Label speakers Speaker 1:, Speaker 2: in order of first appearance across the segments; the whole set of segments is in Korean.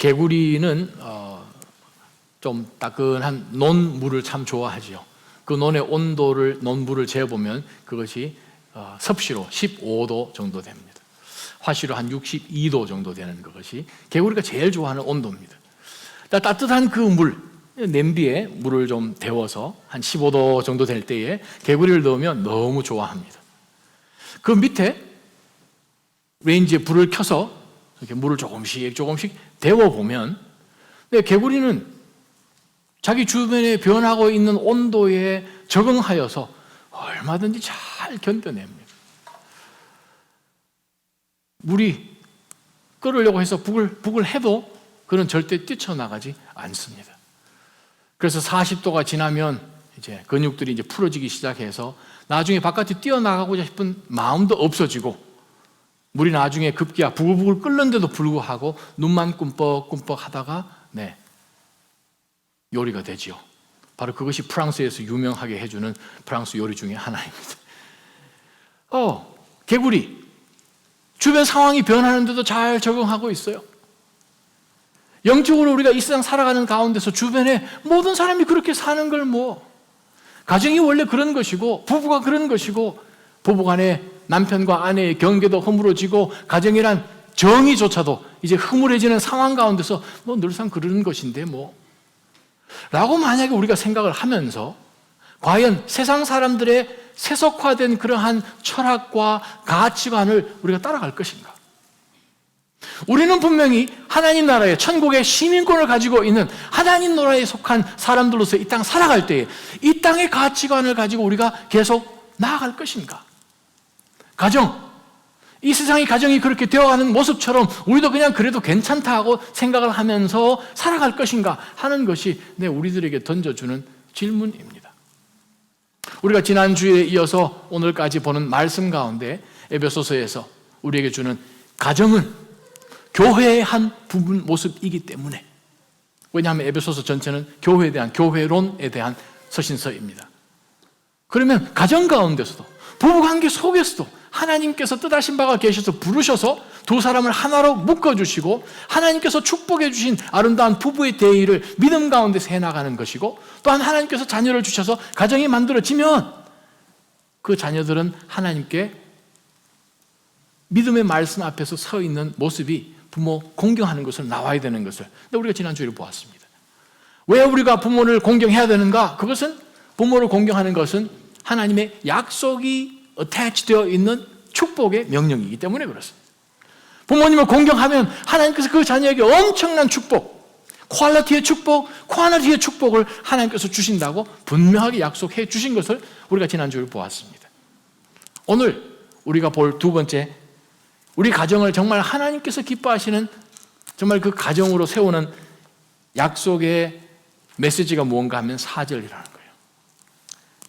Speaker 1: 개구리는 좀 따끈한 논물을 참 좋아하지요. 그 논의 온도를, 논물을 재보면 그것이 섭씨로 15도 정도 됩니다. 화씨로 한 62도 정도 되는 그것이 개구리가 제일 좋아하는 온도입니다. 따뜻한 그 물, 냄비에 물을 좀 데워서 한 15도 정도 될 때에 개구리를 넣으면 너무 좋아합니다. 그 밑에 레인지에 불을 켜서 이렇게 물을 조금씩 조금씩 데워보면 개구리는 자기 주변에 변하고 있는 온도에 적응하여서 얼마든지 잘 견뎌냅니다. 물이 끓으려고 해서 북을 해도 그는 절대 뛰쳐나가지 않습니다. 그래서 40도가 지나면 이제 근육들이 이제 풀어지기 시작해서 나중에 바깥에 뛰어나가고자 싶은 마음도 없어지고 물이 나중에 급기야 부글부글 끓는데도 불구하고 눈만 꿈뻑꿈뻑 하다가 요리가 되지요. 바로 그것이 프랑스에서 유명하게 해주는 프랑스 요리 중에 하나입니다. 개구리 주변 상황이 변하는데도 잘 적응하고 있어요. 영적으로 우리가 이 세상 살아가는 가운데서 주변에 모든 사람이 그렇게 사는 걸 가정이 원래 그런 것이고 부부가 그런 것이고 부부간에 남편과 아내의 경계도 허물어지고 가정이란 정의조차도 이제 허물해지는 상황 가운데서 늘상 그러는 것인데 라고 만약에 우리가 생각을 하면서 과연 세상 사람들의 세속화된 그러한 철학과 가치관을 우리가 따라갈 것인가? 우리는 분명히 하나님 나라의 천국의 시민권을 가지고 있는 하나님 나라에 속한 사람들로서 이 땅 살아갈 때에 이 땅의 가치관을 가지고 우리가 계속 나아갈 것인가? 이 세상의 가정이 그렇게 되어가는 모습처럼 우리도 그냥 그래도 괜찮다 하고 생각을 하면서 살아갈 것인가 하는 것이 우리들에게 던져주는 질문입니다. 우리가 지난주에 이어서 오늘까지 보는 말씀 가운데 에베소서에서 우리에게 주는 가정은 교회의 한 부분 모습이기 때문에, 왜냐하면 에베소서 전체는 교회에 대한 교회론에 대한 서신서입니다. 그러면 가정 가운데서도 부부관계 속에서도 하나님께서 뜻하신 바가 계셔서 부르셔서 두 사람을 하나로 묶어주시고 하나님께서 축복해 주신 아름다운 부부의 대의를 믿음 가운데서 해나가는 것이고, 또한 하나님께서 자녀를 주셔서 가정이 만들어지면 그 자녀들은 하나님께 믿음의 말씀 앞에서 서 있는 모습이 부모 공경하는 것을 나와야 되는 것을 우리가 지난주에 보았습니다. 왜 우리가 부모를 공경해야 되는가? 그것은 부모를 공경하는 것은 하나님의 약속이 attach 되어 있는 축복의 명령이기 때문에 그렇습니다. 부모님을 공경하면 하나님께서 그 자녀에게 엄청난 축복, 퀄리티의 축복, ኳ니티의 축복을 하나님께서 주신다고 분명하게 약속해 주신 것을 우리가 지난주에 보았습니다. 오늘 우리가 볼 두 번째, 우리 가정을 정말 하나님께서 기뻐하시는 정말 그 가정으로 세우는 약속의 메시지가 무언가 하면 4절이라는 거예요.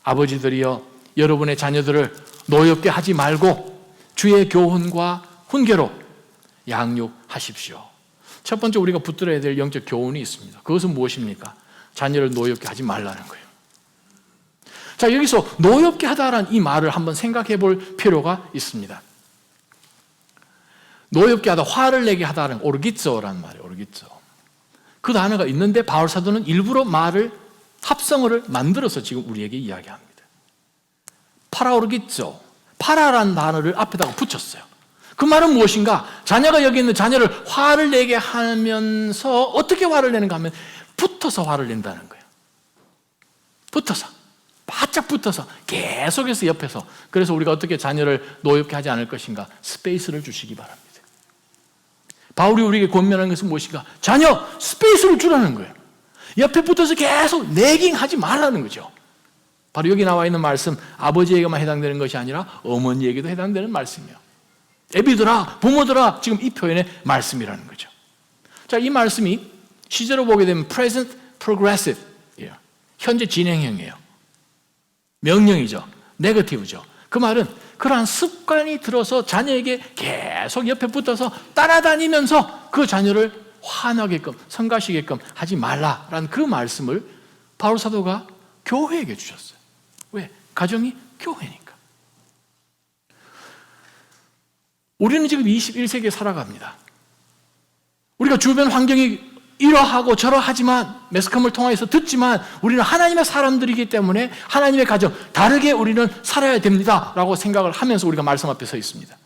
Speaker 1: 아버지들이여 여러분의 자녀들을 노엽게 하지 말고 주의 교훈과 훈계로 양육하십시오. 첫 번째 우리가 붙들어야 될 영적 교훈이 있습니다. 그것은 무엇입니까? 자녀를 노엽게 하지 말라는 거예요. 자, 여기서 노엽게 하다라는 이 말을 한번 생각해 볼 필요가 있습니다. 노엽게 하다, 화를 내게 하다는 오르기쪼라는 말이에요. 오르기쪼. 그 단어가 있는데 바울 사도는 일부러 말을 합성어를 만들어서 지금 우리에게 이야기합니다. 파라오르기쪼, 파라라는 단어를 앞에다가 붙였어요. 그 말은 무엇인가? 자녀가 여기 있는 자녀를 화를 내게 하면서 어떻게 화를 내는가 하면 붙어서 화를 낸다는 거예요. 붙어서, 바짝 붙어서 계속해서 옆에서. 그래서 우리가 어떻게 자녀를 노엽게 하지 않을 것인가? 스페이스를 주시기 바랍니다. 바울이 우리에게 권면하는 것은 무엇인가? 자녀, 스페이스를 주라는 거예요. 옆에 붙어서 계속 내깅하지 말라는 거죠. 바로 여기 나와 있는 말씀, 아버지에게만 해당되는 것이 아니라 어머니에게도 해당되는 말씀이에요. 애비들아, 부모들아, 지금 이 표현의 말씀이라는 거죠. 자, 이 말씀이 시제로 보게 되면 present progressive예요. 현재 진행형이에요. 명령이죠. 네거티브죠. 그 말은 그러한 습관이 들어서 자녀에게 계속 옆에 붙어서 따라다니면서 그 자녀를 화나게끔, 성가시게끔 하지 말라라는 그 말씀을 바울 사도가 교회에게 주셨어요. 왜? 가정이 교회니까. 우리는 지금 21세기에 살아갑니다. 우리가 주변 환경이 이러하고 저러하지만, 매스컴을 통해서 듣지만 우리는 하나님의 사람들이기 때문에 하나님의 가정, 다르게 우리는 살아야 됩니다 라고 생각을 하면서 우리가 말씀 앞에 서 있습니다.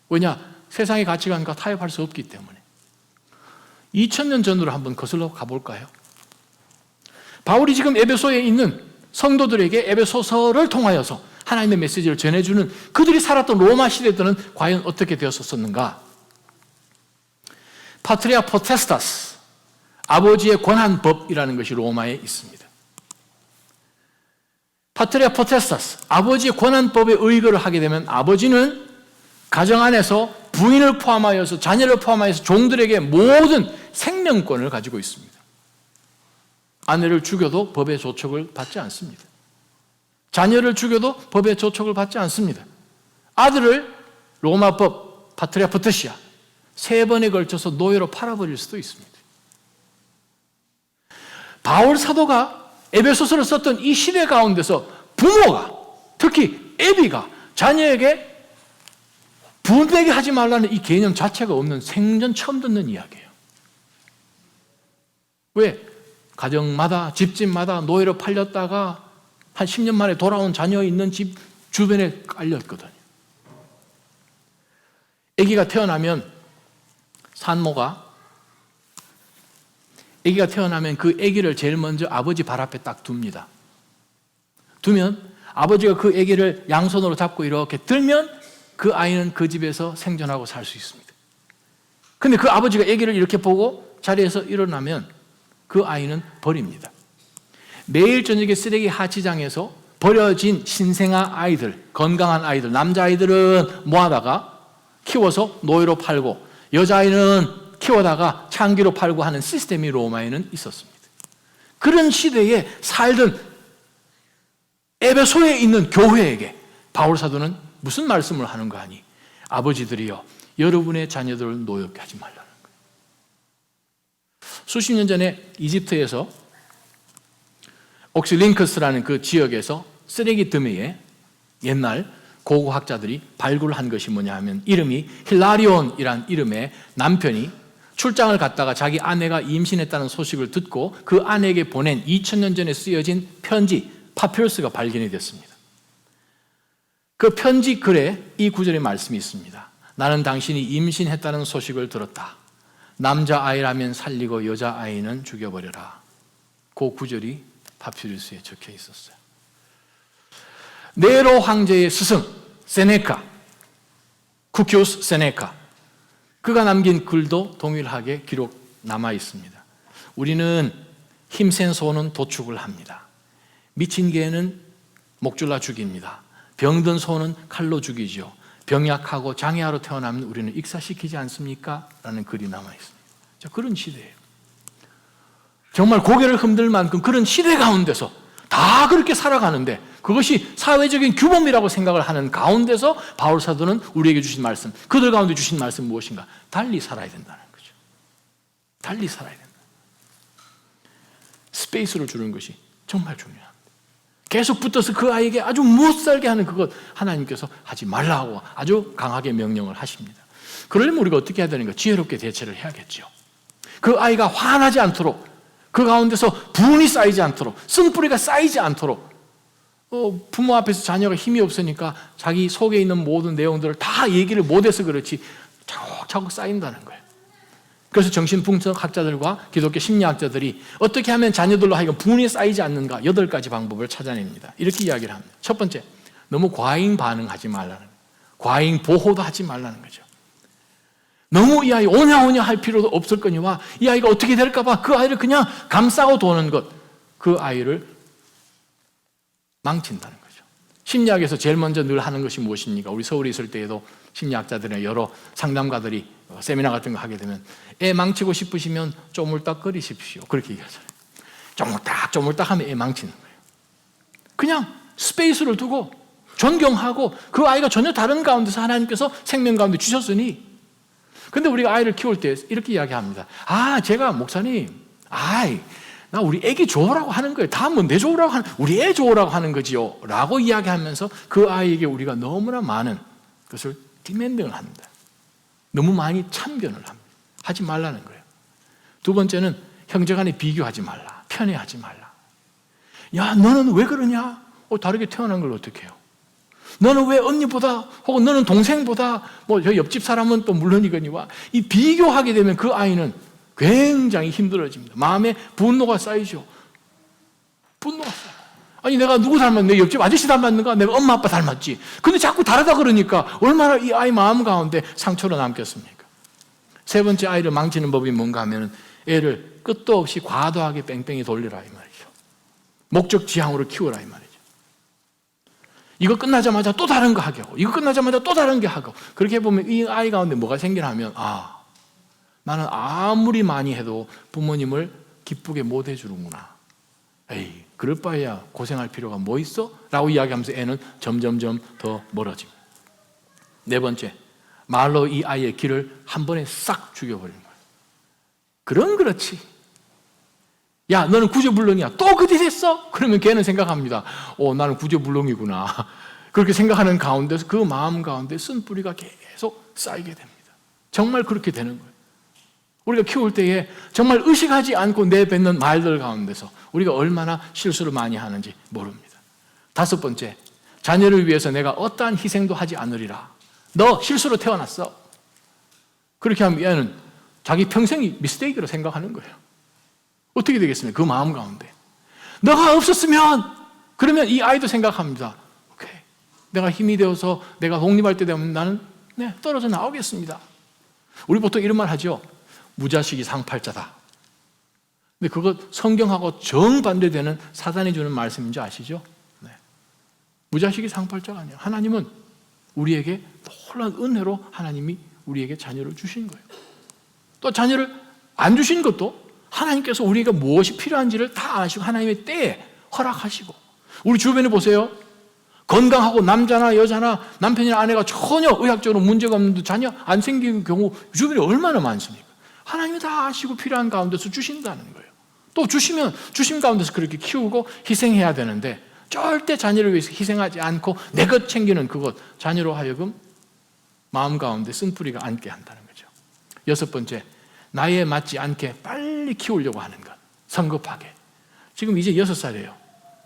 Speaker 1: 왜냐? 세상의 가치관과 타협할 수 없기 때문에. 2000년 전으로 한번 거슬러 가볼까요? 바울이 지금 에베소에 있는 성도들에게 에베소서를 통하여서 하나님의 메시지를 전해주는 그들이 살았던 로마 시대들은 과연 어떻게 되었었는가? 파트리아 포테스타스, 아버지의 권한법이라는 것이 로마에 있습니다. 파트리아 포테스타스, 아버지의 권한법에 의거를 하게 되면 아버지는 가정 안에서 부인을 포함하여서 자녀를 포함하여서 종들에게 모든 생명권을 가지고 있습니다. 아내를 죽여도 법의 조촉을 받지 않습니다. 자녀를 죽여도 법의 조촉을 받지 않습니다. 아들을 로마법 파트리아 포테시아 3번에 걸쳐서 노예로 팔아버릴 수도 있습니다. 바울 사도가 에베소서를 썼던 이 시대 가운데서 부모가, 특히 애비가 자녀에게 분배게 하지 말라는 이 개념 자체가 없는 생전 처음 듣는 이야기예요. 왜? 가정마다, 집집마다 노예로 팔렸다가 한 10년 만에 돌아온 자녀 있는 집 주변에 깔려있거든요. 아기가 태어나면 산모가 아기가 태어나면 그 아기를 제일 먼저 아버지 발 앞에 딱 둡니다. 두면 아버지가 그 아기를 양손으로 잡고 이렇게 들면 그 아이는 그 집에서 생존하고 살 수 있습니다. 근데 그 아버지가 아기를 이렇게 보고 자리에서 일어나면 그 아이는 버립니다. 매일 저녁에 쓰레기 하치장에서 버려진 신생아 아이들, 건강한 아이들, 남자아이들은 모아다가 키워서 노예로 팔고 여자아이는 키워다가 창기로 팔고 하는 시스템이 로마에는 있었습니다. 그런 시대에 살던 에베소에 있는 교회에게 바울 사도는 무슨 말씀을 하는 거 아니? 아버지들이여, 여러분의 자녀들을 노엽게 하지 말라는 거예요. 수십 년 전에 이집트에서 옥슬링크스라는 그 지역에서 쓰레기 더미에 옛날 고고학자들이 발굴한 것이 뭐냐 하면 이름이 힐라리온이란 이름의 남편이 출장을 갔다가 자기 아내가 임신했다는 소식을 듣고 그 아내에게 보낸 2000년 전에 쓰여진 편지, 파피루스가 발견이 됐습니다. 그 편지 글에 이 구절의 말씀이 있습니다. 나는 당신이 임신했다는 소식을 들었다. 남자아이라면 살리고 여자아이는 죽여버려라. 그 구절이 파피루스에 적혀 있었어요. 네로 황제의 스승 세네카, 쿠키우스 세네카, 그가 남긴 글도 동일하게 기록 남아 있습니다. 우리는 힘센 소는 도축을 합니다. 미친 개는 목줄라 죽입니다. 병든 소는 칼로 죽이죠. 병약하고 장애아로 태어나면 우리는 익사시키지 않습니까? 라는 글이 남아 있습니다. 자, 그런 시대예요. 정말 고개를 흔들 만큼 그런 시대 가운데서 다 그렇게 살아가는데 그것이 사회적인 규범이라고 생각을 하는 가운데서 바울 사도는 우리에게 주신 말씀, 그들 가운데 주신 말씀 무엇인가? 달리 살아야 된다는 거죠. 달리 살아야 된다. 스페이스를 주는 것이 정말 중요합니다. 계속 붙어서 그 아이에게 아주 못 살게 하는 그것 하나님께서 하지 말라고 아주 강하게 명령을 하십니다. 그러려면 우리가 어떻게 해야 되는가? 지혜롭게 대처를 해야겠죠. 그 아이가 화나지 않도록, 그 가운데서 분이 쌓이지 않도록, 쓴뿌리가 쌓이지 않도록, 부모 앞에서 자녀가 힘이 없으니까 자기 속에 있는 모든 내용들을 다 얘기를 못해서 그렇지 차곡차곡 쌓인다는 거예요. 그래서 정신분석학자들과 기독교 심리학자들이 어떻게 하면 자녀들로 하여금 분이 쌓이지 않는가 8가지 방법을 찾아냅니다. 이렇게 이야기를 합니다. 첫 번째, 너무 과잉 반응하지 말라는 거예요. 과잉 보호도 하지 말라는 거죠. 너무 이 아이 오냐오냐 할 필요도 없을 거니와 이 아이가 어떻게 될까 봐 그 아이를 그냥 감싸고 도는 것, 그 아이를 망친다는 거죠. 심리학에서 제일 먼저 늘 하는 것이 무엇입니까? 우리 서울에 있을 때에도 심리학자들이나 여러 상담가들이 세미나 같은 거 하게 되면 애 망치고 싶으시면 쪼물딱거리십시오. 그렇게 얘기하잖아요. 쪼물딱 하면 애 망치는 거예요. 그냥 스페이스를 두고 존경하고 그 아이가 전혀 다른 가운데서 하나님께서 생명 가운데 주셨으니. 근데 우리가 아이를 키울 때 이렇게 이야기합니다. 제가 목사님, 나 우리 애기 좋으라고 하는 거예요. 다 뭐 내 좋으라고 하는, 우리 애 좋으라고 하는 거지요. 라고 이야기하면서 그 아이에게 우리가 너무나 많은 것을 디맨딩을 합니다. 너무 많이 참견을 합니다. 하지 말라는 거예요. 두 번째는 형제간에 비교하지 말라. 편애하지 말라. 야, 너는 왜 그러냐? 다르게 태어난 걸 어떻게 해요? 너는 왜 언니보다 혹은 너는 동생보다 저 옆집 사람은 또 물론이거니와 이 비교하게 되면 그 아이는 굉장히 힘들어집니다. 마음에 분노가 쌓이죠. 분노가 쌓여요. 아니 내가 누구 닮았네? 내 옆집 아저씨 닮았는가? 내가 엄마 아빠 닮았지. 근데 자꾸 다르다 그러니까 얼마나 이 아이 마음 가운데 상처로 남겠습니까? 세 번째 아이를 망치는 법이 뭔가 하면 애를 끝도 없이 과도하게 뺑뺑이 돌리라 이 말이죠. 목적 지향으로 키우라 이 말이죠. 이거 끝나자마자 또 다른 거 하게 하고 이거 끝나자마자 또 다른 게 하고 그렇게 보면 이 아이 가운데 뭐가 생기나 하면 나는 아무리 많이 해도 부모님을 기쁘게 못 해주는구나. 에이, 그럴 바에야 고생할 필요가 뭐 있어? 라고 이야기하면서 애는 점점점 더 멀어집니다. 네 번째, 말로 이 아이의 길을 한 번에 싹 죽여버리는 거예요. 그렇지. 야, 너는 구제불능이야. 또 그리 됐어? 그러면 걔는 생각합니다. 나는 구제불능이구나. 그렇게 생각하는 가운데서 그 마음 가운데 쓴뿌리가 계속 쌓이게 됩니다. 정말 그렇게 되는 거예요. 우리가 키울 때에 정말 의식하지 않고 내뱉는 말들 가운데서 우리가 얼마나 실수를 많이 하는지 모릅니다. 다섯 번째, 자녀를 위해서 내가 어떠한 희생도 하지 않으리라. 너 실수로 태어났어. 그렇게 하면 얘는 자기 평생이 미스테이크로 생각하는 거예요. 어떻게 되겠습니까? 그 마음 가운데. 너가 없었으면, 그러면 이 아이도 생각합니다. 오케이. 내가 힘이 되어서 내가 독립할 때 되면 나는 떨어져 나오겠습니다. 우리 보통 이런 말 하죠. 무자식이 상팔자다. 근데 그거 성경하고 정반대되는 사단이 주는 말씀인지 아시죠? 네. 무자식이 상팔자가 아니에요. 하나님은 우리에게 놀라운 은혜로 하나님이 우리에게 자녀를 주신 거예요. 또 자녀를 안 주신 것도 하나님께서 우리가 무엇이 필요한지를 다 아시고 하나님의 때에 허락하시고 우리 주변에 보세요. 건강하고 남자나 여자나 남편이나 아내가 전혀 의학적으로 문제가 없는데 자녀 안 생기는 경우 주변에 얼마나 많습니까? 하나님이 다 아시고 필요한 가운데서 주신다는 거예요. 또 주시면 주신 가운데서 그렇게 키우고 희생해야 되는데 절대 자녀를 위해서 희생하지 않고 내 것 챙기는 그것 자녀로 하여금 마음 가운데 쓴뿌리가 앉게 한다는 거죠. 여섯 번째, 나이에 맞지 않게 빨리 키우려고 하는 것. 성급하게. 지금 이제 6살이에요.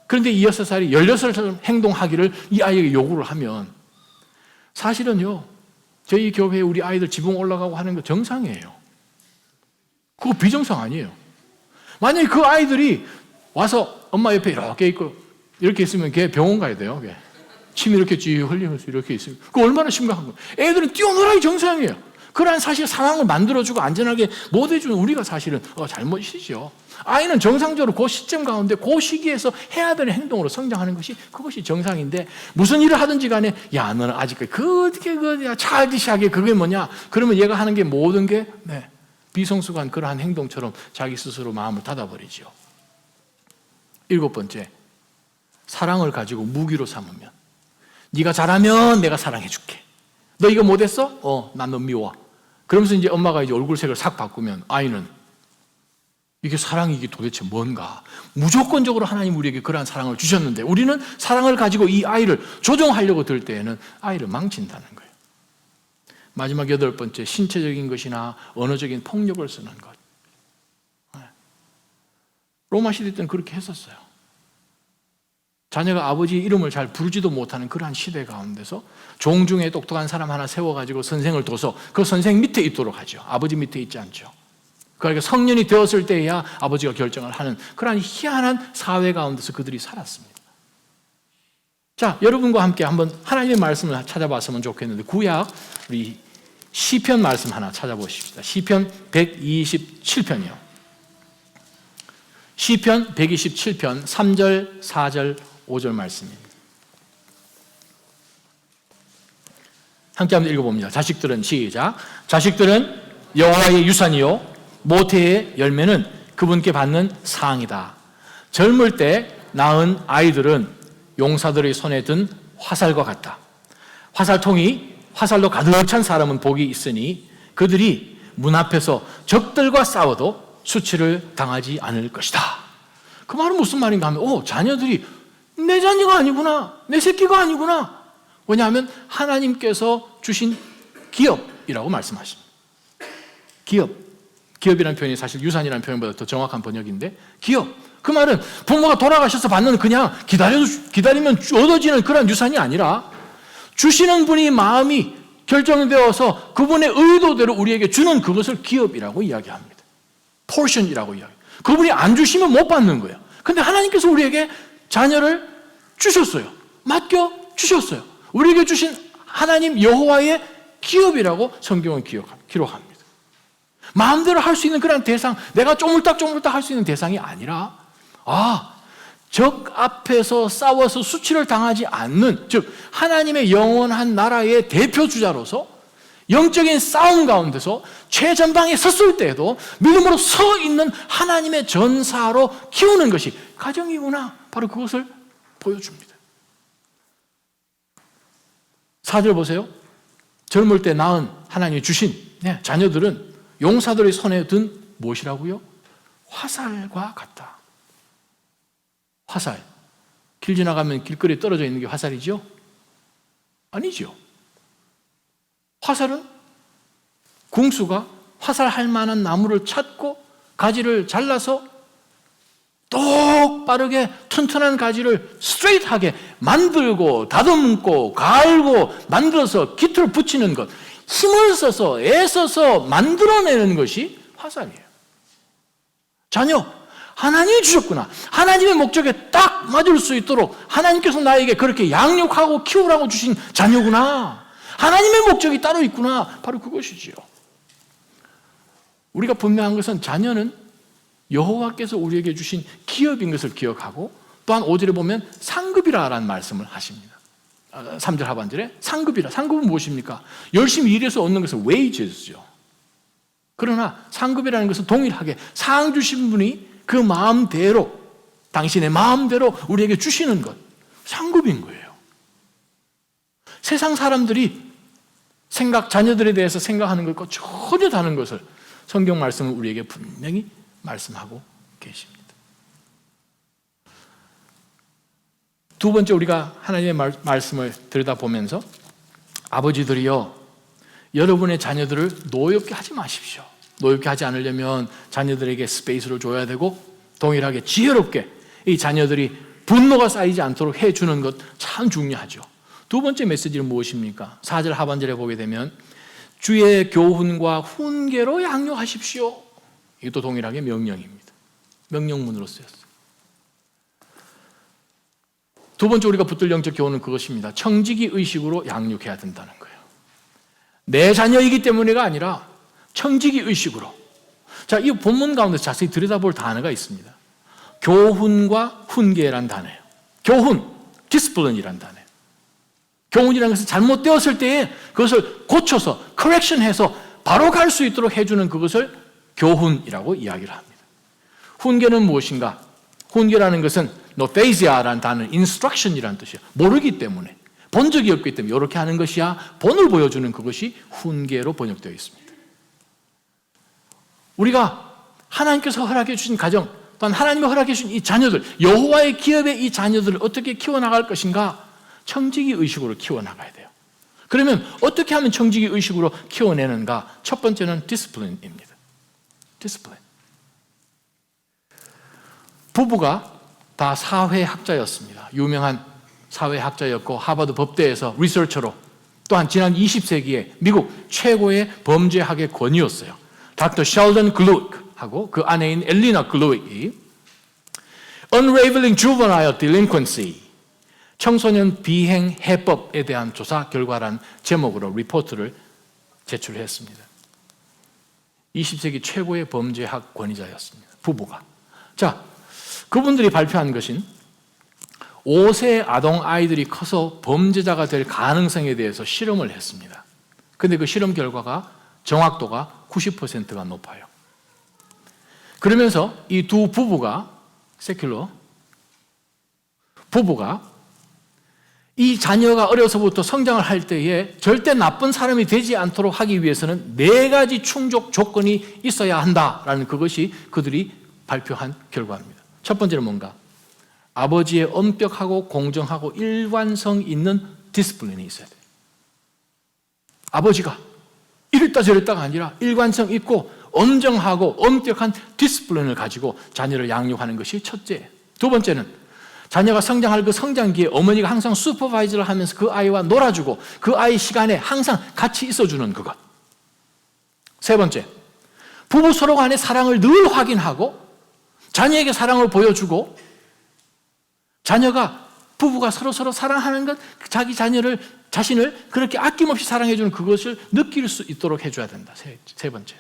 Speaker 1: 그런데 이 6살이 16살처럼 행동하기를 이 아이에게 요구를 하면 사실은요, 저희 교회에 우리 아이들 지붕 올라가고 하는 거 정상이에요. 그거 비정상 아니에요. 만약에 그 아이들이 와서 엄마 옆에 이렇게 있으면 걔 병원 가야 돼요. 걔. 침 이렇게 쥐 흘리면서 이렇게 있으면 그거 얼마나 심각한 거예요. 애들은 뛰어놀아야 정상이에요. 그러한 사실 상황을 만들어주고 안전하게 못 해주는 우리가 사실은 잘못이죠. 아이는 정상적으로 그 시점 가운데 그 시기에서 해야 되는 행동으로 성장하는 것이 그것이 정상인데 무슨 일을 하든지 간에 야 너는 아직까지 어떻게 차디시하게 그게 뭐냐 그러면 얘가 하는 게 모든 게 비성숙한 그러한 행동처럼 자기 스스로 마음을 닫아버리죠. 일곱 번째, 사랑을 가지고 무기로 삼으면 네가 잘하면 내가 사랑해 줄게. 너 이거 못했어? 난 너 미워. 그러면서 이제 엄마가 이제 얼굴색을 싹 바꾸면 아이는 이게 사랑이 이게 도대체 뭔가? 무조건적으로 하나님 우리에게 그러한 사랑을 주셨는데 우리는 사랑을 가지고 이 아이를 조정하려고 들 때에는 아이를 망친다는 거예요. 마지막 여덟 번째, 신체적인 것이나 언어적인 폭력을 쓰는 것. 로마 시대 때는 그렇게 했었어요. 자녀가 아버지 이름을 잘 부르지도 못하는 그러한 시대 가운데서 종 중에 똑똑한 사람 하나 세워가지고 선생을 둬서 그 선생 밑에 있도록 하죠. 아버지 밑에 있지 않죠. 그러니까 성년이 되었을 때야 아버지가 결정을 하는 그러한 희한한 사회 가운데서 그들이 살았습니다. 자, 여러분과 함께 한번 하나님의 말씀을 찾아봤으면 좋겠는데 구약 우리 시편 말씀 하나 찾아보십시다. 시편 127편이요. 시편 127편 3절, 4절, 5절 말씀입니다. 함께 한번 읽어봅니다. 자식들은 시작. 자식들은 여호와의 유산이요 모태의 열매는 그분께 받는 상이다. 젊을 때 낳은 아이들은 용사들의 손에 든 화살과 같다. 화살통이 화살로 가득 찬 사람은 복이 있으니 그들이 문 앞에서 적들과 싸워도 수치를 당하지 않을 것이다. 그 말은 무슨 말인가 하면 자녀들이 내 자녀가 아니구나. 내 새끼가 아니구나. 왜냐하면 하나님께서 주신 기업이라고 말씀하십니다. 기업. 기업이라는 표현이 사실 유산이라는 표현보다 더 정확한 번역인데, 기업. 그 말은 부모가 돌아가셔서 받는 그냥 기다리면 얻어지는 그런 유산이 아니라 주시는 분이 마음이 결정되어서 그분의 의도대로 우리에게 주는 그것을 기업이라고 이야기합니다. 포션이라고 이야기해요. 그분이 안 주시면 못 받는 거예요. 근데 하나님께서 우리에게 자녀를 주셨어요. 맡겨 주셨어요. 우리에게 주신 하나님 여호와의 기업이라고 성경은 기록합니다. 마음대로 할 수 있는 그런 대상, 내가 쪼물딱쪼물딱 할 수 있는 대상이 아니라, 적 앞에서 싸워서 수치를 당하지 않는, 즉 하나님의 영원한 나라의 대표주자로서 영적인 싸움 가운데서 최전방에 섰을 때에도 믿음으로 서 있는 하나님의 전사로 키우는 것이 가정이구나. 바로 그것을 보여줍니다. 4절 보세요. 젊을 때 낳은 하나님이 주신 자녀들은 용사들의 손에 든 무엇이라고요? 화살과 같다. 화살. 길 지나가면 길거리에 떨어져 있는 게 화살이죠? 아니죠. 화살은 궁수가 화살할 만한 나무를 찾고 가지를 잘라서 똑바르게 튼튼한 가지를 스트레이트하게 만들고 다듬고 갈고 만들어서 깃을 붙이는 것, 힘을 써서 애써서 만들어내는 것이 화살이에요. 자녀, 하나님이 주셨구나. 하나님의 목적에 딱 맞을 수 있도록 하나님께서 나에게 그렇게 양육하고 키우라고 주신 자녀구나. 하나님의 목적이 따로 있구나. 바로 그것이지요. 우리가 분명한 것은 자녀는 여호와께서 우리에게 주신 기업인 것을 기억하고, 또한 5절에 보면 상급이라는 말씀을 하십니다. 3절 하반절에 상급이라. 상급은 무엇입니까? 열심히 일해서 얻는 것은 wages죠. 그러나 상급이라는 것은 동일하게 상 주신 분이 그 마음대로, 당신의 마음대로 우리에게 주시는 것, 상급인 거예요. 세상 사람들이 자녀들에 대해서 생각하는 것과 전혀 다른 것을 성경 말씀은 우리에게 분명히 말씀하고 계십니다. 두 번째, 우리가 하나님의 말씀을 들여다보면서 아버지들이여, 여러분의 자녀들을 노엽게 하지 마십시오. 노엽게 하지 않으려면 자녀들에게 스페이스를 줘야 되고, 동일하게 지혜롭게 이 자녀들이 분노가 쌓이지 않도록 해주는 것 참 중요하죠. 두 번째 메시지는 무엇입니까? 4절 하반절에 보게 되면 주의 교훈과 훈계로 양육하십시오. 이것도 동일하게 명령입니다. 명령문으로 쓰였어요. 두 번째 우리가 붙들 영적 교훈은 그것입니다. 청지기 의식으로 양육해야 된다는 거예요. 내 자녀이기 때문에가 아니라 청지기 의식으로. 자, 이 본문 가운데 자세히 들여다볼 단어가 있습니다. 교훈과 훈계란 단어예요. 교훈, 디스플린이란 단어예요. 교훈이라는 것은 잘못되었을 때에 그것을 고쳐서 커렉션해서 바로 갈 수 있도록 해주는 그것을 교훈이라고 이야기를 합니다. 훈계는 무엇인가? 훈계라는 것은 노페이지아라는 단어는 인스트럭션이라는 뜻이에요. 모르기 때문에, 본 적이 없기 때문에 이렇게 하는 것이야, 본을 보여주는 그것이 훈계로 번역되어 있습니다. 우리가 하나님께서 허락해 주신 가정, 또한 하나님이 허락해 주신 이 자녀들, 여호와의 기업의 이 자녀들을 어떻게 키워나갈 것인가? 청지기 의식으로 키워나가야 돼요. 그러면 어떻게 하면 청지기 의식으로 키워내는가? 첫 번째는 디스플린입니다. 디스플린. 부부가 다 사회학자였습니다. 유명한 사회학자였고 하버드 법대에서 리서처로, 또한 지난 20세기에 미국 최고의 범죄학의 권위였어요. 닥터 셸던 글루익하고 그 아내인 엘리나 글루익이 Unraveling Juvenile Delinquency, 청소년 비행 해법에 대한 조사 결과란 제목으로 리포트를 제출했습니다. 20세기 최고의 범죄학 권위자였습니다. 부부가. 자, 그분들이 발표한 것은 5세 아동 아이들이 커서 범죄자가 될 가능성에 대해서 실험을 했습니다. 그런데 그 실험 결과가 정확도가 90%가 높아요. 그러면서 이 두 부부가, 세큘러 부부가 이 자녀가 어려서부터 성장을 할 때에 절대 나쁜 사람이 되지 않도록 하기 위해서는 4가지 충족 조건이 있어야 한다라는 그것이 그들이 발표한 결과입니다. 첫 번째는 뭔가? 아버지의 엄격하고 공정하고 일관성 있는 디스플린이 있어야 돼요. 아버지가 이랬다 저랬다가 아니라 일관성 있고 엄정하고 엄격한 디스플린을 가지고 자녀를 양육하는 것이 첫째. 두 번째는 자녀가 성장할 그 성장기에 어머니가 항상 슈퍼바이저를 하면서 그 아이와 놀아주고 그 아이 시간에 항상 같이 있어주는 그것. 세 번째, 부부 서로 간의 사랑을 늘 확인하고 자녀에게 사랑을 보여주고 자녀가 부부가 서로 사랑하는 것, 자기 자신을 그렇게 아낌없이 사랑해주는 그것을 느낄 수 있도록 해줘야 된다. 세 번째.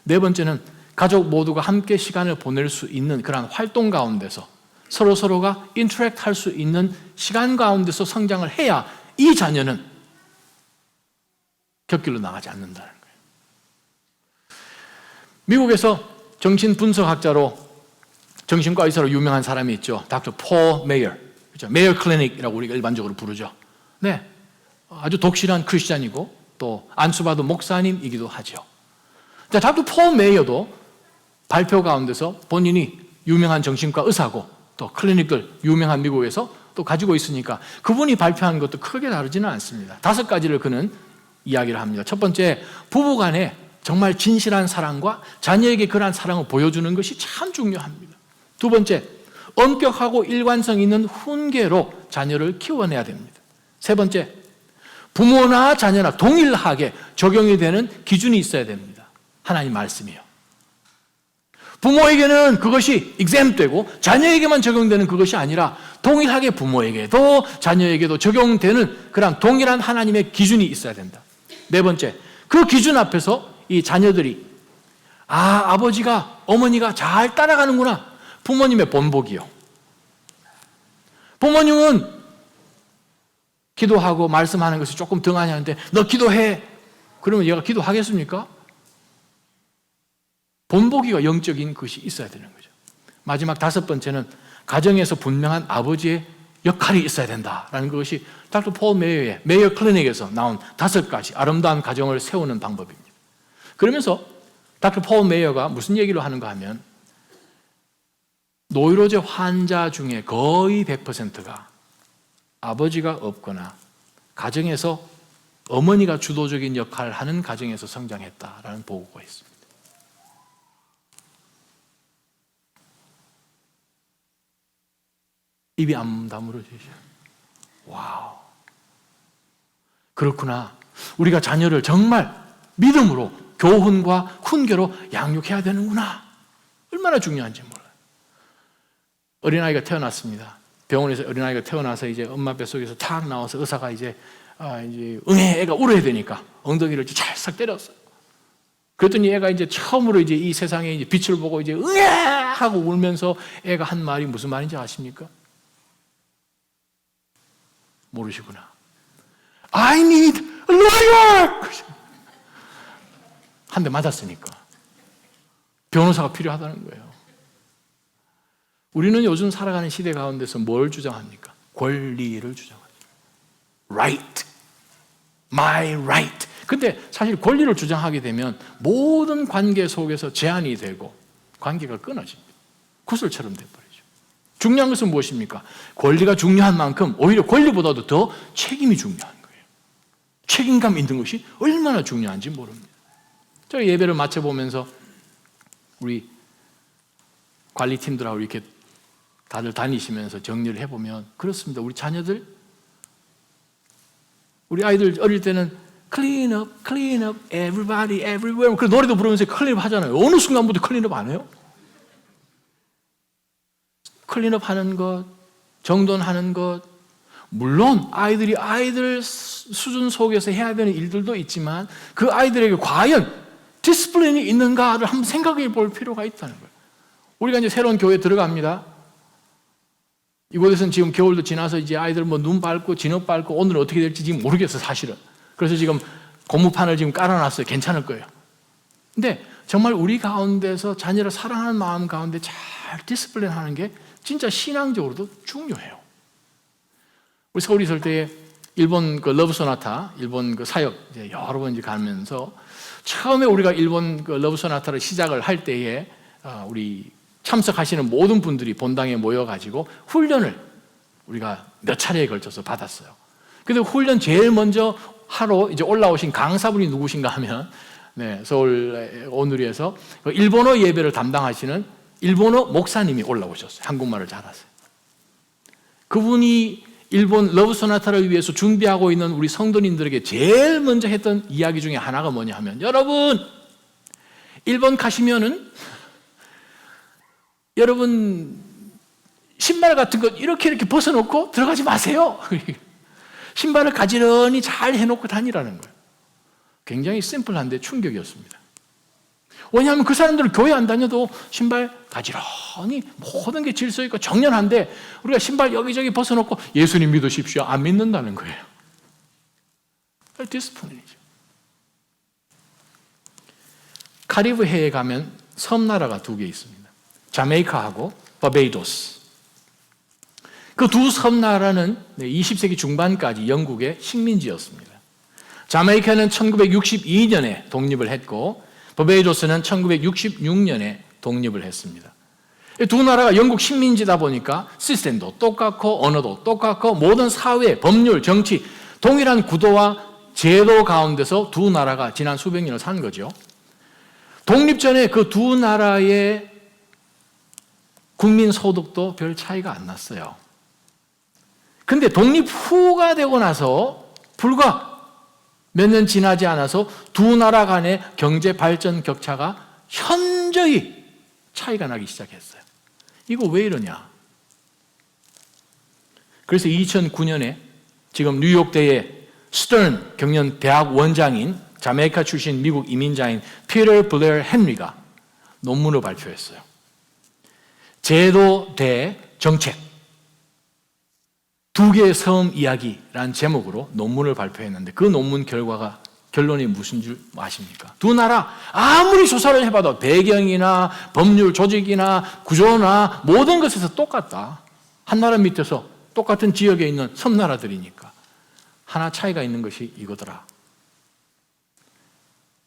Speaker 1: 네 번째는 가족 모두가 함께 시간을 보낼 수 있는 그런 활동 가운데서 서로가 인터랙트 할 수 있는 시간 가운데서 성장을 해야 이 자녀는 곁길로 나가지 않는다는 거예요. 미국에서 정신분석학자로 정신과 의사로 유명한 사람이 있죠. 닥터 폴 메이어. 그렇죠? 메이어 클리닉이라고 우리가 일반적으로 부르죠. 네. 아주 독실한 크리스찬이고 또 안수받은 목사님이기도 하죠. 자, 닥터 폴 메이어도 발표 가운데서 본인이 유명한 정신과 의사고 또 클리닉들 유명한 미국에서 또 가지고 있으니까 그분이 발표한 것도 크게 다르지는 않습니다. 5가지를 그는 이야기를 합니다. 첫 번째, 부부 간에 정말 진실한 사랑과 자녀에게 그러한 사랑을 보여주는 것이 참 중요합니다. 두 번째, 엄격하고 일관성 있는 훈계로 자녀를 키워내야 됩니다. 세 번째, 부모나 자녀나 동일하게 적용이 되는 기준이 있어야 됩니다. 하나님 말씀이요. 부모에게는 그것이 exempt되고 자녀에게만 적용되는 그것이 아니라 동일하게 부모에게도 자녀에게도 적용되는 그런 동일한 하나님의 기준이 있어야 된다. 네 번째, 그 기준 앞에서 이 자녀들이 아버지가 어머니가 잘 따라가는구나. 부모님의 본보기요. 부모님은 기도하고 말씀하는 것이 조금 등한히 하는데 너 기도해. 그러면 얘가 기도하겠습니까? 본보기가 영적인 것이 있어야 되는 거죠. 마지막 5번째는 가정에서 분명한 아버지의 역할이 있어야 된다라는 것이 닥터 폴 메이어의 메이어 클리닉에서 나온 5가지 아름다운 가정을 세우는 방법입니다. 그러면서 닥터 폴 메이어가 무슨 얘기를 하는가 하면 노이로제 환자 중에 거의 100%가 아버지가 없거나 가정에서 어머니가 주도적인 역할을 하는 가정에서 성장했다라는 보고가 있습니다. 입이 안 다물어지죠. 와우. 그렇구나. 우리가 자녀를 정말 믿음으로 교훈과 훈계로 양육해야 되는구나. 얼마나 중요한지 몰라요. 어린아이가 태어났습니다. 병원에서 어린아이가 태어나서 이제 엄마 뱃속에서 탁 나와서 의사가 이제 응애 애가 울어야 되니까 엉덩이를 찰싹 때렸어요. 그랬더니 애가 이제 처음으로 이제 이 세상에 이제 빛을 보고 이제 응애 하고 울면서 애가 한 말이 무슨 말인지 아십니까? 모르시구나. I need a lawyer! 한 대 맞았으니까. 변호사가 필요하다는 거예요. 우리는 요즘 살아가는 시대 가운데서 뭘 주장합니까? 권리를 주장하죠. Right. My right. 근데 사실 권리를 주장하게 되면 모든 관계 속에서 제한이 되고 관계가 끊어집니다. 구슬처럼 돼버리죠. 중요한 것은 무엇입니까? 권리가 중요한 만큼 오히려 권리보다도 더 책임이 중요한 거예요. 책임감 있는 것이 얼마나 중요한지 모릅니다. 저희 예배를 마쳐보면서 우리 관리팀들하고 이렇게 다들 다니시면서 정리를 해보면 그렇습니다. 우리 자녀들, 우리 아이들 어릴 때는 clean up, everybody, everywhere. 그 노래도 부르면서 클린업 하잖아요. 어느 순간부터 클린업 안 해요? 클린업 하는 것, 정돈하는 것, 물론 아이들이 아이들 수준 속에서 해야 되는 일들도 있지만 그 아이들에게 과연 디스플린이 있는가를 한번 생각해 볼 필요가 있다는 거예요. 우리가 이제 새로운 교회에 들어갑니다. 이곳에서는 지금 겨울도 지나서 이제 아이들 뭐 눈 밟고 진흙 밟고 오늘은 어떻게 될지 지금 모르겠어요, 사실은. 그래서 지금 고무판을 지금 깔아놨어요. 괜찮을 거예요. 근데 정말 우리 가운데서 자녀를 사랑하는 마음 가운데 잘 디스플레이 하는 게 진짜 신앙적으로도 중요해요. 우리 서울에 있을 때 일본 그 러브 소나타, 일본 그 사역 이제 여러 번 이제 가면서 처음에 우리가 일본 그 러브 소나타를 시작을 할 때에 우리 참석하시는 모든 분들이 본당에 모여가지고 훈련을 우리가 몇 차례에 걸쳐서 받았어요. 근데 훈련 제일 먼저 하러 이제 올라오신 강사분이 누구신가 하면 네, 서울 온누리에서 일본어 예배를 담당하시는 일본어 목사님이 올라오셨어요. 한국말을 잘하세요. 그분이 일본 러브 소나타를 위해서 준비하고 있는 우리 성도님들에게 제일 먼저 했던 이야기 중에 하나가 뭐냐 하면, 여러분 일본 가시면은 여러분 신발 같은 거 이렇게 벗어놓고 들어가지 마세요. 신발을 가지런히 잘 해놓고 다니라는 거예요. 굉장히 심플한데 충격이었습니다. 왜냐하면 그 사람들은 교회 안 다녀도 신발 가지런히 모든 게 질서 있고 정연한데, 우리가 신발 여기저기 벗어놓고 예수님 믿으십시오 안 믿는다는 거예요. 디스플레이죠. 카리브해에 가면 섬나라가 두 개 있습니다. 자메이카하고 바베이도스. 그 두 섬나라는 20세기 중반까지 영국의 식민지였습니다. 자메이카는 1962년에 독립을 했고 바베이도스는 1966년에 독립을 했습니다. 두 나라가 영국 식민지다 보니까 시스템도 똑같고 언어도 똑같고 모든 사회, 법률, 정치 동일한 구도와 제도 가운데서 두 나라가 지난 수백 년을 산 거죠. 독립 전에 그 두 나라의 국민 소득도 별 차이가 안 났어요. 근데 독립 후가 되고 나서 불과 몇 년 지나지 않아서 두 나라 간의 경제 발전 격차가 현저히 차이가 나기 시작했어요. 이거 왜 이러냐? 그래서 2009년에 지금 뉴욕대의 스턴 경연 대학 원장인 자메이카 출신 미국 이민자인 피터 블레어 헨리가 논문을 발표했어요. 제도 대 정책, 두 개의 섬 이야기라는 제목으로 논문을 발표했는데, 그 논문 결론이 무슨 줄 아십니까? 두 나라 아무리 조사를 해봐도 배경이나 법률 조직이나 구조나 모든 것에서 똑같다. 한 나라 밑에서 똑같은 지역에 있는 섬나라들이니까. 하나 차이가 있는 것이 이거더라.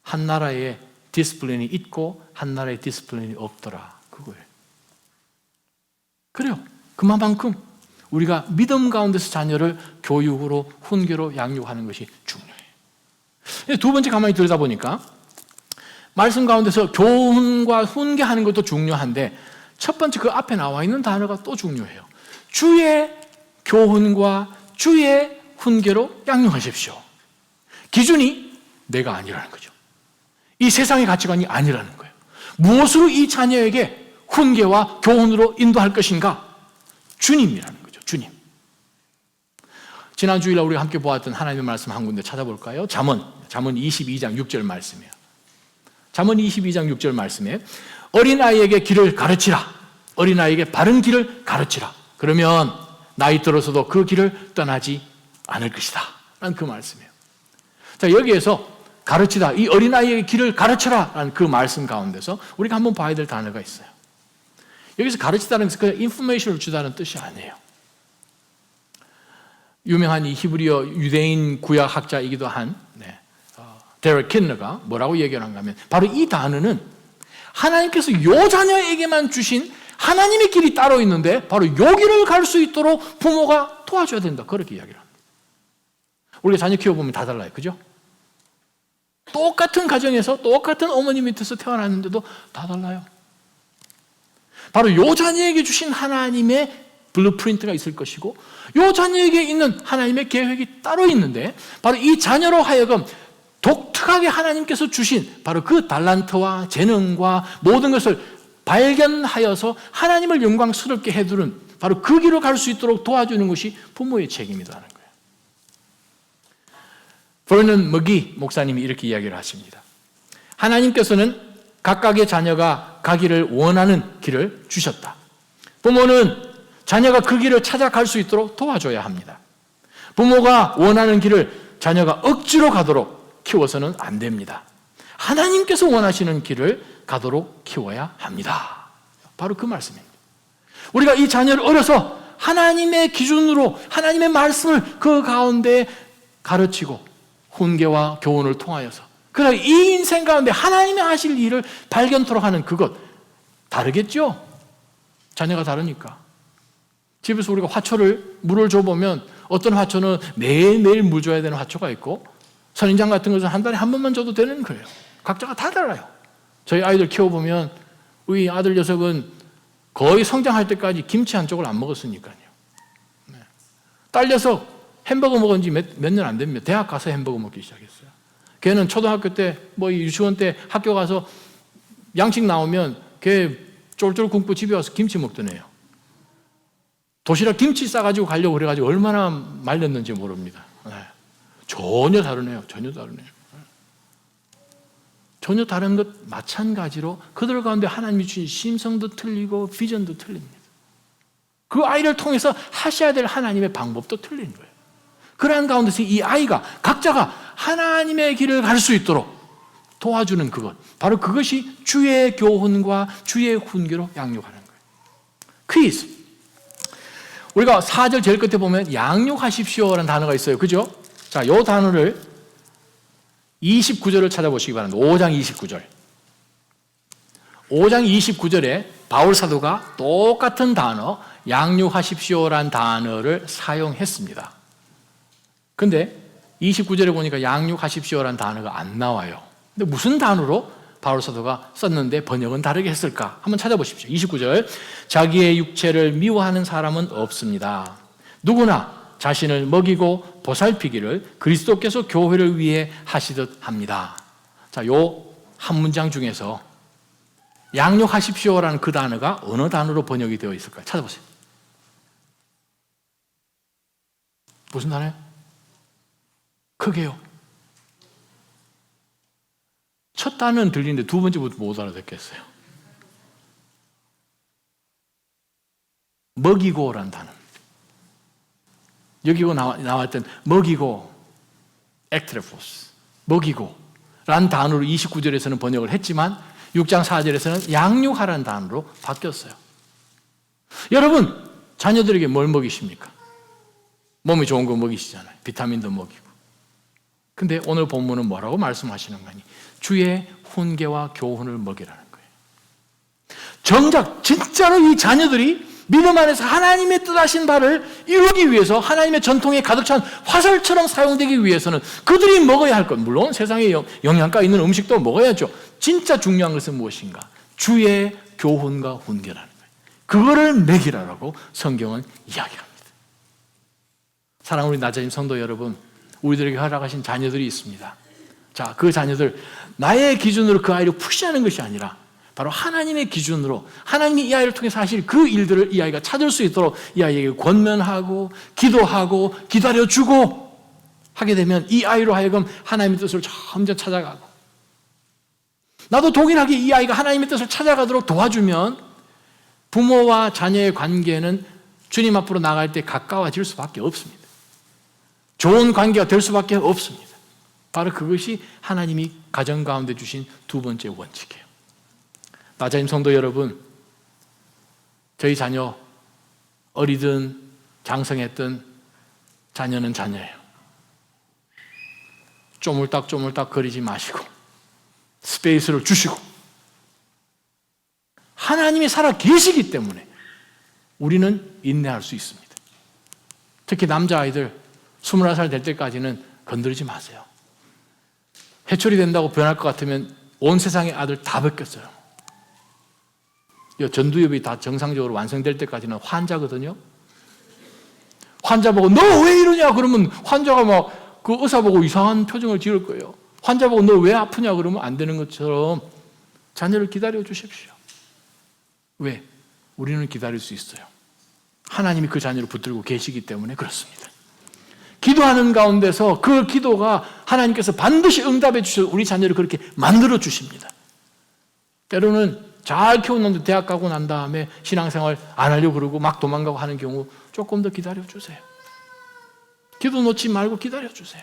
Speaker 1: 한 나라에 디스플레인이 있고 한 나라에 디스플레인이 없더라. 그거예요. 그래요. 그만큼 우리가 믿음 가운데서 자녀를 교육으로 훈계로 양육하는 것이 중요해요. 두 번째 가만히 들여다보니까 말씀 가운데서 교훈과 훈계하는 것도 중요한데, 첫 번째 그 앞에 나와 있는 단어가 또 중요해요. 주의 교훈과 주의 훈계로 양육하십시오. 기준이 내가 아니라는 거죠. 이 세상의 가치관이 아니라는 거예요. 무엇으로 이 자녀에게 훈계와 교훈으로 인도할 것인가? 주님이라는 거죠. 주님. 지난 주일날 우리가 함께 보았던 하나님의 말씀 한 군데 찾아볼까요? 잠언 22장 6절 말씀이에요. 잠언 22장 6절 말씀에 어린아이에게 길을 가르치라. 어린아이에게 바른 길을 가르치라. 그러면 나이 들어서도 그 길을 떠나지 않을 것이다. 라는 그 말씀이에요. 자, 여기에서 가르치다, 이 어린아이에게 길을 가르쳐라 라는 그 말씀 가운데서 우리가 한번 봐야 될 단어가 있어요. 여기서 가르치다는 것은 그냥 인포메이션을 주다는 뜻이 아니에요. 유명한 이 히브리어 유대인 구약학자이기도 한 데렉 킨너가 뭐라고 얘기를 한가 하면, 바로 이 단어는 하나님께서 요 자녀에게만 주신 하나님의 길이 따로 있는데 바로 요 길을 갈 수 있도록 부모가 도와줘야 된다. 그렇게 이야기를 합니다. 우리가 자녀 키워보면 다 달라요. 그죠? 똑같은 가정에서 똑같은 어머니 밑에서 태어났는데도 다 달라요. 바로 요 자녀에게 주신 하나님의 블루프린트가 있을 것이고, 요 자녀에게 있는 하나님의 계획이 따로 있는데, 바로 이 자녀로 하여금 독특하게 하나님께서 주신 바로 그 달란트와 재능과 모든 것을 발견하여서 하나님을 영광스럽게 해두는 바로 그 길을 갈 수 있도록 도와주는 것이 부모의 책임이라는 거예요. 버넌 머기 목사님이 이렇게 이야기를 하십니다. 하나님께서는 각각의 자녀가 가기를 원하는 길을 주셨다. 부모는 자녀가 그 길을 찾아갈 수 있도록 도와줘야 합니다. 부모가 원하는 길을 자녀가 억지로 가도록 키워서는 안 됩니다. 하나님께서 원하시는 길을 가도록 키워야 합니다. 바로 그 말씀입니다. 우리가 이 자녀를 어려서 하나님의 기준으로 하나님의 말씀을 그 가운데 가르치고 훈계와 교훈을 통하여서, 그러나 이 인생 가운데 하나님이 하실 일을 발견토록 하는 그것, 다르겠죠? 자녀가 다르니까. 집에서 우리가 물을 줘보면 어떤 화초는 매일매일 물 줘야 되는 화초가 있고, 선인장 같은 것은 한 달에 한 번만 줘도 되는 거예요. 각자가 다 달라요. 저희 아이들 키워보면 우리 아들 녀석은 거의 성장할 때까지 김치 한 쪽을 안 먹었으니까요. 네. 딸 녀석 햄버거 먹은 지 몇 년 안 됩니다. 대학 가서 햄버거 먹기 시작했어요. 걔는 초등학교 때, 유치원 때 학교 가서 양식 나오면 걔 쫄쫄 굶고 집에 와서 김치 먹던 애요. 도시락 김치 싸가지고 가려고 그래가지고 얼마나 말렸는지 모릅니다. 네. 전혀 다르네요. 전혀 다르네요. 전혀 다른 것 마찬가지로 그들 가운데 하나님이 주신 심성도 틀리고 비전도 틀립니다. 그 아이를 통해서 하셔야 될 하나님의 방법도 틀린 거예요. 그러한 가운데서 이 아이가 각자가 하나님의 길을 갈 수 있도록 도와주는 그것, 바로 그것이 주의 교훈과 주의 훈계로 양육하는 거예요. 퀴즈. 우리가 4절 제일 끝에 보면 양육하십시오라는 단어가 있어요. 그죠? 자, 이 단어를 29절을 찾아보시기 바랍니다. 5장 29절. 5장 29절에 바울 사도가 똑같은 단어, 양육하십시오라는 단어를 사용했습니다. 근데 29절에 보니까 양육하십시오라는 단어가 안 나와요. 근데 무슨 단어로 바울 사도가 썼는데 번역은 다르게 했을까? 한번 찾아보십시오. 29절. 자기의 육체를 미워하는 사람은 없습니다. 누구나 자신을 먹이고 보살피기를 그리스도께서 교회를 위해 하시듯 합니다. 자, 요 한 문장 중에서 양육하십시오라는 그 단어가 어느 단어로 번역이 되어 있을까요? 찾아보세요. 무슨 단어예요? 크게요. 첫 단어는 들리는데 두 번째부터 못 알아듣겠어요. 먹이고라는 단어. 여기 나왔던 먹이고, 액트레포스, 먹이고라는 단어로 29절에서는 번역을 했지만 6장 4절에서는 양육하라는 단어로 바뀌었어요. 여러분, 자녀들에게 뭘 먹이십니까? 몸이 좋은 거 먹이시잖아요. 비타민도 먹이고. 근데 오늘 본문은 뭐라고 말씀하시는 거니? 주의 훈계와 교훈을 먹이라는 거예요. 정작 진짜로 이 자녀들이 믿음 안에서 하나님의 뜻하신 바를 이루기 위해서 하나님의 전통에 가득 찬 화살처럼 사용되기 위해서는 그들이 먹어야 할 것, 물론 세상에 영양가 있는 음식도 먹어야죠. 진짜 중요한 것은 무엇인가? 주의 교훈과 훈계라는 거예요. 그거를 먹이라라고 성경은 이야기합니다. 사랑하는 우리 나자님 성도 여러분, 우리들에게 허락하신 자녀들이 있습니다. 자, 그 자녀들, 나의 기준으로 그 아이를 푸시하는 것이 아니라 바로 하나님의 기준으로 하나님이 이 아이를 통해서 하실 그 일들을 이 아이가 찾을 수 있도록 이 아이에게 권면하고 기도하고 기다려주고 하게 되면 이 아이로 하여금 하나님의 뜻을 점점 찾아가고, 나도 동일하게 이 아이가 하나님의 뜻을 찾아가도록 도와주면 부모와 자녀의 관계는 주님 앞으로 나갈 때 가까워질 수밖에 없습니다. 좋은 관계가 될 수밖에 없습니다. 바로 그것이 하나님이 가정 가운데 주신 두 번째 원칙이에요. 나자님 성도 여러분, 저희 자녀 어리든 장성했든 자녀는 자녀예요. 쪼물딱 거리지 마시고 스페이스를 주시고, 하나님이 살아 계시기 때문에 우리는 인내할 수 있습니다. 특히 남자아이들 21살 될 때까지는 건드리지 마세요. 해초리 된다고 변할 것 같으면 온 세상의 아들 다 벗겼어요. 전두엽이 다 정상적으로 완성될 때까지는 환자거든요. 환자 보고 너 왜 이러냐 그러면 환자가 막 그 의사 보고 이상한 표정을 지을 거예요. 환자 보고 너 왜 아프냐 그러면 안 되는 것처럼 자녀를 기다려 주십시오. 왜? 우리는 기다릴 수 있어요. 하나님이 그 자녀를 붙들고 계시기 때문에 그렇습니다. 기도하는 가운데서 그 기도가 하나님께서 반드시 응답해 주셔서 우리 자녀를 그렇게 만들어 주십니다. 때로는 잘 키웠는데 대학 가고 난 다음에 신앙생활 안 하려고 그러고 막 도망가고 하는 경우 조금 더 기다려 주세요. 기도 놓지 말고 기다려 주세요.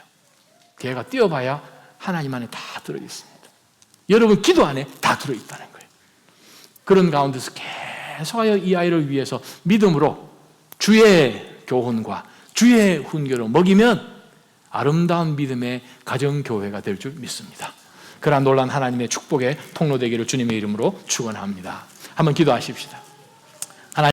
Speaker 1: 걔가 뛰어봐야 하나님 안에 다 들어있습니다. 여러분 기도 안에 다 들어있다는 거예요. 그런 가운데서 계속하여 이 아이를 위해서 믿음으로 주의 교훈과 주의 훈계로 먹이면 아름다운 믿음의 가정교회가 될 줄 믿습니다. 그러한 놀라운 하나님의 축복의 통로 되기를 주님의 이름으로 축원합니다. 한번 기도하십시다.